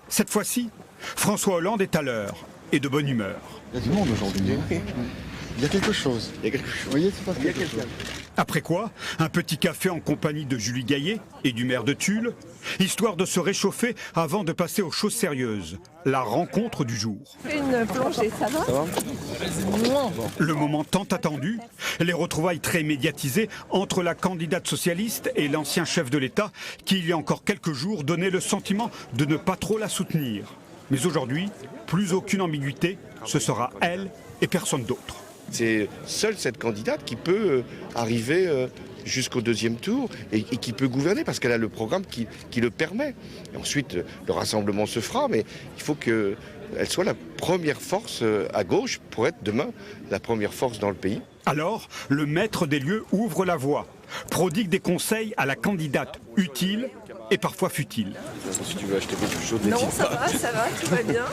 Cette fois-ci, François Hollande est à l'heure et de bonne humeur. Il y a du monde aujourd'hui. Il y a quelque chose. Vous voyez, c'est pas quelque chose. Après quoi, un petit café en compagnie de Julie Gaillet et du maire de Tulle, histoire de se réchauffer avant de passer aux choses sérieuses, la rencontre du jour. Une plongée, ça va? Le moment tant attendu, les retrouvailles très médiatisées entre la candidate socialiste et l'ancien chef de l'État qui, il y a encore quelques jours, donnait le sentiment de ne pas trop la soutenir. Mais aujourd'hui, plus aucune ambiguïté, ce sera elle et personne d'autre. C'est seule cette candidate qui peut arriver jusqu'au deuxième tour et qui peut gouverner parce qu'elle a le programme qui le permet. Et ensuite, le rassemblement se fera, mais il faut qu'elle soit la première force à gauche pour être demain la première force dans le pays. Alors, le maître des lieux ouvre la voie, prodigue des conseils à la candidate utile et parfois futile. Si tu veux acheter quelque chose, Non, ça va, tout va bien.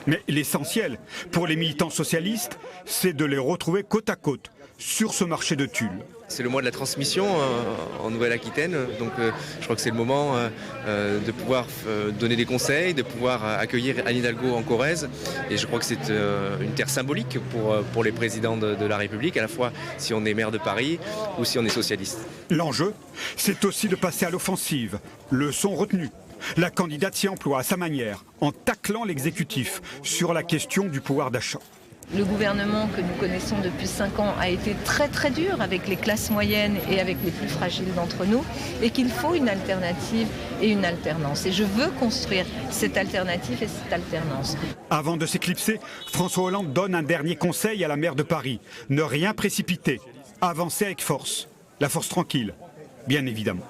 Mais l'essentiel pour les militants socialistes, c'est de les retrouver côte à côte sur ce marché de Tulle. C'est le mois de la transmission en Nouvelle-Aquitaine, donc je crois que c'est le moment de pouvoir donner des conseils, de pouvoir accueillir Anne Hidalgo en Corrèze. Et je crois que c'est une terre symbolique pour les présidents de la République, à la fois si on est maire de Paris ou si on est socialiste. L'enjeu, c'est aussi de passer à l'offensive. Leçon retenue. La candidate s'y emploie à sa manière, en taclant l'exécutif sur la question du pouvoir d'achat. Le gouvernement que nous connaissons depuis 5 ans a été très très dur avec les classes moyennes et avec les plus fragiles d'entre nous et qu'il faut une alternative et une alternance. Et je veux construire cette alternative et cette alternance. Avant de s'éclipser, François Hollande donne un dernier conseil à la maire de Paris. Ne rien précipiter, avancer avec force. La force tranquille, bien évidemment.